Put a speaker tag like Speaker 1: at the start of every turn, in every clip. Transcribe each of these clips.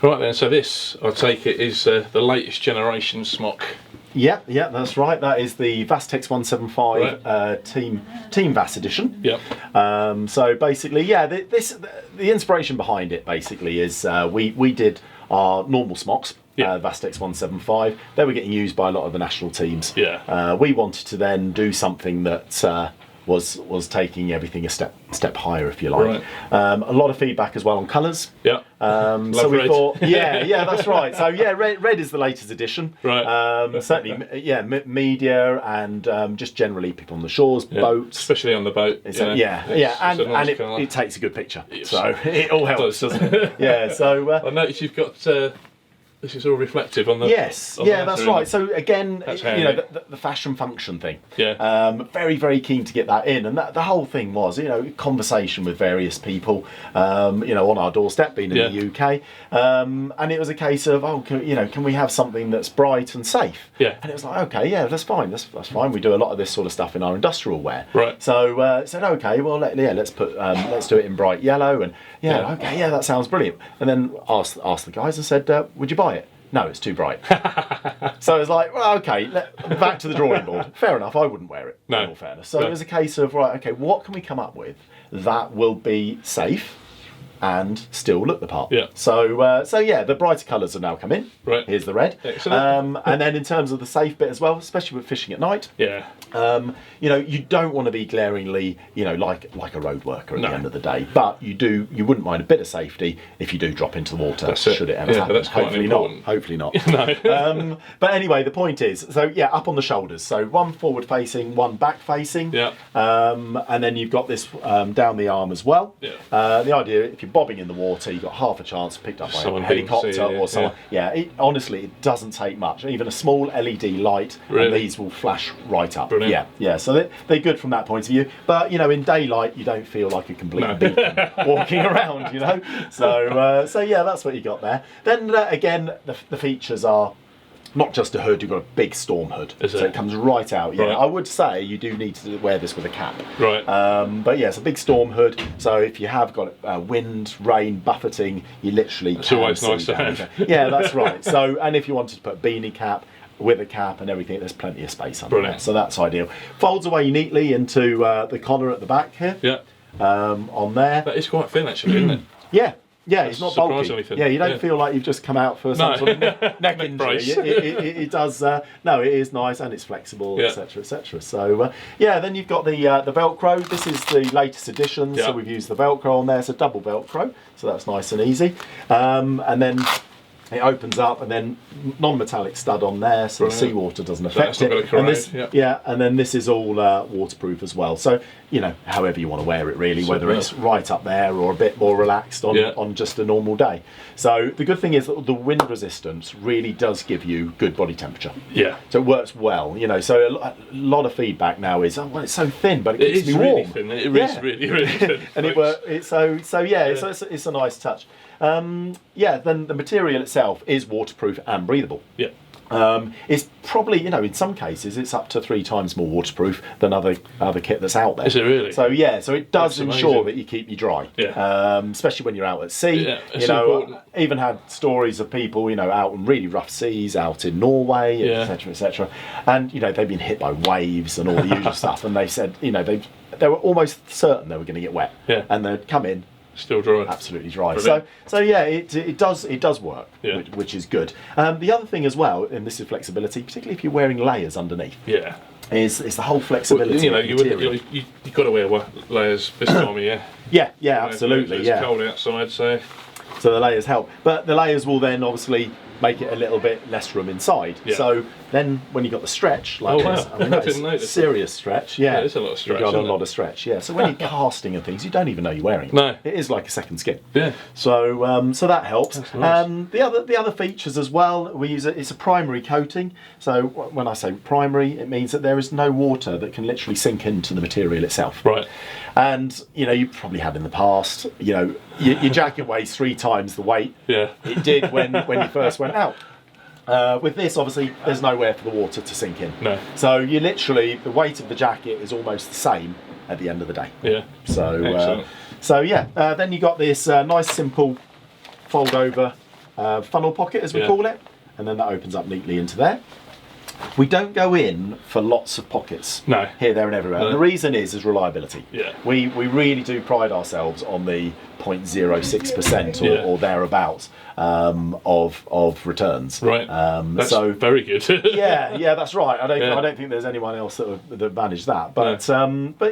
Speaker 1: Right then, so this, I take it, is the latest generation Smock.
Speaker 2: Yeah, that's right. That is the Vass-Tex 175
Speaker 1: Right.
Speaker 2: Team Vass edition.
Speaker 1: Yep.
Speaker 2: So basically, yeah, the inspiration behind it basically is we did our normal Smocks, Vass-Tex 175. They were getting used by a lot of the national teams.
Speaker 1: Yeah.
Speaker 2: We wanted to then do something that was taking everything a step higher, if you like.
Speaker 1: Right.
Speaker 2: A lot of feedback as well on colours.
Speaker 1: Yeah.
Speaker 2: So we
Speaker 1: red.
Speaker 2: thought, yeah, that's right. So yeah, red is the latest edition.
Speaker 1: Right.
Speaker 2: Certainly, yeah, media and just generally people on the shores, boats,
Speaker 1: especially on the boat.
Speaker 2: And
Speaker 1: nice
Speaker 2: it takes a good picture, so it all helps, doesn't it? Yeah. So
Speaker 1: I noticed you've got. This is all reflective on the.
Speaker 2: Yes, yeah, that's right. So again, you know, the fashion function thing.
Speaker 1: Yeah.
Speaker 2: Very, very keen to get that in, and the whole thing was, you know, conversation with various people, you know, on our doorstep, being in the UK, and it was a case of, can we have something that's bright and safe?
Speaker 1: Yeah.
Speaker 2: And it was like, okay, yeah, that's fine. That's fine. We do a lot of this sort of stuff in our industrial wear.
Speaker 1: Right.
Speaker 2: So said, okay, well, let's put let's do it in bright yellow, and okay, yeah, that sounds brilliant. And then asked the guys and said, would you buy it? No, it's too bright. So it was like, well, okay, back to the drawing board. Fair enough, I wouldn't wear it, in all fairness. So it was a case of, right, okay, what can we come up with that will be safe and still look the part?
Speaker 1: Yeah.
Speaker 2: So yeah, the brighter colours have now come in.
Speaker 1: Right.
Speaker 2: Here's the red.
Speaker 1: Excellent.
Speaker 2: And then in terms of the safe bit as well, especially with fishing at night.
Speaker 1: Yeah.
Speaker 2: You know, you don't want to be glaringly, you know, like a road worker at the end of the day, but you wouldn't mind a bit of safety if you do drop into the water. Should it ever happen?
Speaker 1: That's quite important.
Speaker 2: Hopefully not.
Speaker 1: No.
Speaker 2: But anyway, the point is, so yeah, up on the shoulders. So one forward facing, one back facing.
Speaker 1: Yeah.
Speaker 2: And then you've got this down the arm as well.
Speaker 1: Yeah.
Speaker 2: The idea, if you're bobbing in the water, you've got half a chance picked up by
Speaker 1: Someone
Speaker 2: a helicopter
Speaker 1: see you,
Speaker 2: or someone. Yeah. Honestly, it doesn't take much. Even a small LED light, and these will flash right up.
Speaker 1: Brilliant.
Speaker 2: Yeah. So they're good from that point of view. But you know, in daylight, you don't feel like a complete beacon walking around. You know. So yeah, that's what you got there. Then again, the features are not just a hood, you've got a big storm hood. So it comes right out. Yeah, I would say you do need to wear this with a cap.
Speaker 1: Right.
Speaker 2: But yeah, it's a big storm hood. So if you have got wind, rain, buffeting, you literally
Speaker 1: It's always nice to have.
Speaker 2: Yeah, that's right. So, and if you wanted to put a beanie cap with a cap and everything, there's plenty of space under there. So that's ideal. Folds away neatly into the collar at the back here.
Speaker 1: Yeah.
Speaker 2: On there.
Speaker 1: That is quite thin actually, isn't it?
Speaker 2: Yeah, it's not bulky.
Speaker 1: Thin.
Speaker 2: Yeah, you don't feel like you've just come out for some sort of neck injury. It does. No, it is nice and it's flexible, etc., etc. So yeah, then you've got the Velcro. This is the latest edition, so we've used the Velcro on there. It's a double Velcro, so that's nice and easy. And then it opens up, and then non-metallic stud on there, so the seawater doesn't affect it. And this, and then this is all waterproof as well. So you know, however you want to wear it, really, whether it's right up there or a bit more relaxed on just a normal day. So the good thing is that the wind resistance really does give you good body temperature.
Speaker 1: Yeah.
Speaker 2: So it works well. You know, so a lot of feedback now is, oh, well, it's so thin, but it keeps me warm.
Speaker 1: Really thin. It is really thin.
Speaker 2: And it's a nice touch. Yeah, then the material itself is waterproof and breathable.
Speaker 1: Yeah.
Speaker 2: It's probably, you know, in some cases it's up to 3 times more waterproof than other kit that's out there.
Speaker 1: Is it really?
Speaker 2: So yeah, so it does ensure that you keep you dry.
Speaker 1: Yeah.
Speaker 2: Especially when you're out at sea.
Speaker 1: Yeah,
Speaker 2: you know, even had stories of people, you know, out in really rough seas, out in Norway, etc., etc. And you know, they've been hit by waves and all the usual stuff, and they said, you know, they were almost certain they were going to get wet.
Speaker 1: Yeah.
Speaker 2: And they'd come in.
Speaker 1: Still dry.
Speaker 2: Absolutely dry.
Speaker 1: Brilliant.
Speaker 2: So yeah, it does work, which is good. The other thing as well, and this is flexibility, particularly if you're wearing layers underneath.
Speaker 1: Yeah.
Speaker 2: Is the whole flexibility.
Speaker 1: Well, you know, you've got to wear layers this time of year.
Speaker 2: Yeah, absolutely.
Speaker 1: It's cold outside, so
Speaker 2: the layers help, but the layers will then obviously make it a little bit less room inside.
Speaker 1: Yeah.
Speaker 2: So then when you've got the stretch like this, I mean, that's serious stretch. Yeah,
Speaker 1: it's a lot of stretch.
Speaker 2: You've got a lot of stretch. Yeah. So when you're casting and things, you don't even know you're wearing it.
Speaker 1: No.
Speaker 2: It is like a second skin.
Speaker 1: Yeah.
Speaker 2: So that helps.
Speaker 1: Nice.
Speaker 2: The other features as well, we use it's a primary coating. So when I say primary, it means that there is no water that can literally sink into the material itself.
Speaker 1: Right.
Speaker 2: And you know, you probably had in the past, you know, your jacket weighs 3 times the weight it did when you first went out. With this, obviously, there's nowhere for the water to sink in.
Speaker 1: No.
Speaker 2: So you literally, the weight of the jacket is almost the same at the end of the day.
Speaker 1: Yeah.
Speaker 2: So, then you got this nice simple fold over funnel pocket, as we call it, and then that opens up neatly into there. We don't go in for lots of pockets here, there and everywhere. And the reason is reliability.
Speaker 1: Yeah.
Speaker 2: We really do pride ourselves on the 0.06% or thereabouts of returns.
Speaker 1: Right. That's so very good.
Speaker 2: yeah, that's right. I don't think there's anyone else that manage that. But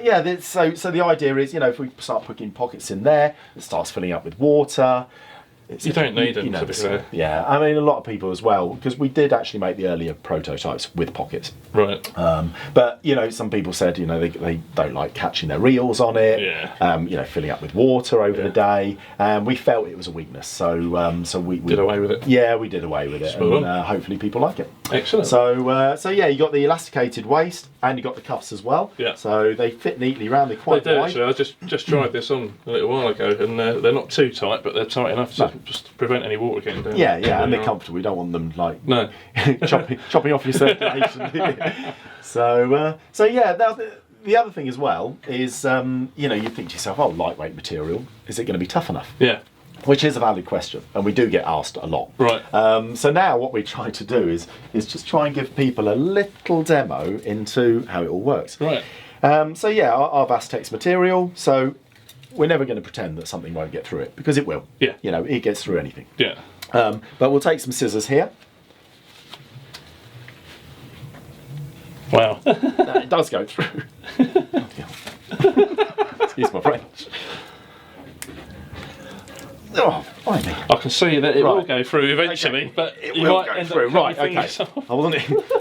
Speaker 2: yeah, so the idea is, if we start putting pockets in there, it starts filling up with water.
Speaker 1: You don't need them, to be fair.
Speaker 2: Yeah, I mean, a lot of people as well, because we did actually make the earlier prototypes with pockets.
Speaker 1: Right.
Speaker 2: But, some people said, they don't like catching their reels on it, filling up with water over the day, and we felt it was a weakness. So we
Speaker 1: did away with it.
Speaker 2: Yeah, we did away with it, and hopefully people like it.
Speaker 1: Excellent.
Speaker 2: So yeah, you got the elasticated waist, and you got the cuffs as well.
Speaker 1: Yeah.
Speaker 2: So they fit neatly round. They're quite
Speaker 1: wide.
Speaker 2: Actually.
Speaker 1: I just tried this on a little while ago, and they're not too tight, but they're tight enough to just prevent any water getting down.
Speaker 2: Yeah, and they're comfortable. You don't want them chopping off your circulation. So yeah, the other thing as well is you think to yourself, oh, lightweight material, is it going to be tough enough?
Speaker 1: Yeah.
Speaker 2: Which is a valid question, and we do get asked a lot.
Speaker 1: Right.
Speaker 2: So now what we're trying to do is just try and give people a little demo into how it all works.
Speaker 1: Right.
Speaker 2: So yeah, our Vass-Tex material. So we're never going to pretend that something won't get through it, because it will.
Speaker 1: Yeah.
Speaker 2: It gets through anything.
Speaker 1: Yeah.
Speaker 2: But we'll take some scissors here.
Speaker 1: Wow.
Speaker 2: It does go through. Excuse my French. Oh, finally.
Speaker 1: I can see that it will go through eventually, but
Speaker 2: it
Speaker 1: you
Speaker 2: will
Speaker 1: might
Speaker 2: go
Speaker 1: end
Speaker 2: through.
Speaker 1: up
Speaker 2: Right,
Speaker 1: cutting
Speaker 2: okay.
Speaker 1: yourself.
Speaker 2: I wasn't.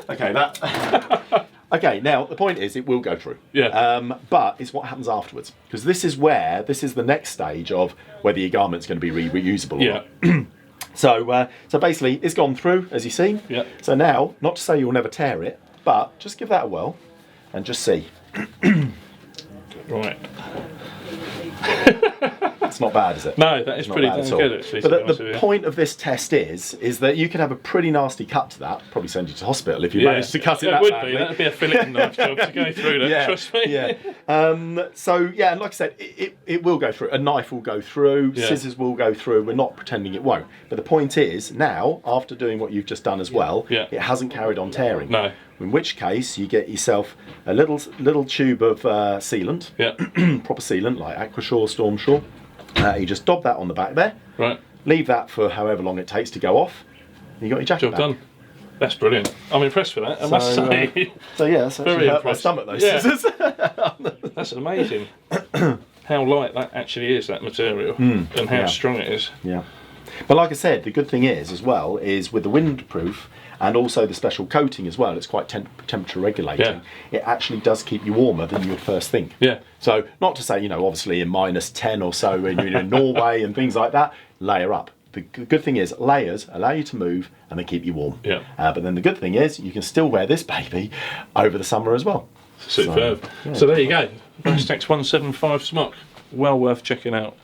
Speaker 2: Okay, that. Okay, now the point is, it will go through.
Speaker 1: Yeah.
Speaker 2: But it's what happens afterwards, because this is the next stage of whether your garment's going to be reusable or not. So basically, it's gone through, as you see.
Speaker 1: Yeah.
Speaker 2: So now, not to say you'll never tear it, but just give that a whirl and just see.
Speaker 1: Right.
Speaker 2: It's not bad, is it?
Speaker 1: No, that is pretty damn good, actually.
Speaker 2: But the point of this test is that you can have a pretty nasty cut to that. Probably send you to hospital if you manage to cut it that badly.
Speaker 1: That would be a filleting knife job to go through that, trust me.
Speaker 2: Yeah. So, yeah, and like I said, it will go through. A knife will go through, scissors will go through. We're not pretending it won't. But the point is, now, after doing what you've just done as well, it hasn't carried on tearing.
Speaker 1: No.
Speaker 2: In which case, you get yourself a little tube of sealant, proper sealant, like Aquashore, Stormshore. You just dob that on the back there.
Speaker 1: Right.
Speaker 2: Leave that for however long it takes to go off. You got your jacket
Speaker 1: Job
Speaker 2: back.
Speaker 1: done. That's brilliant. I'm impressed with that, I must say.
Speaker 2: So yeah, that's actually hurt my stomach, those scissors.
Speaker 1: That's amazing. How light that actually is, that material, and how strong it is.
Speaker 2: Yeah. But like I said, the good thing is, as well, is with the windproof and also the special coating as well, it's quite temperature regulating.
Speaker 1: Yeah.
Speaker 2: It actually does keep you warmer than you would first think.
Speaker 1: Yeah.
Speaker 2: So not to say, obviously in -10 or so when you're in Norway and things like that, layer up. The good thing is layers allow you to move and they keep you warm.
Speaker 1: Yeah.
Speaker 2: But then the good thing is you can still wear this baby over the summer as well.
Speaker 1: Superb. So there you go. Vass-Tex 175 Smock. Well worth checking out.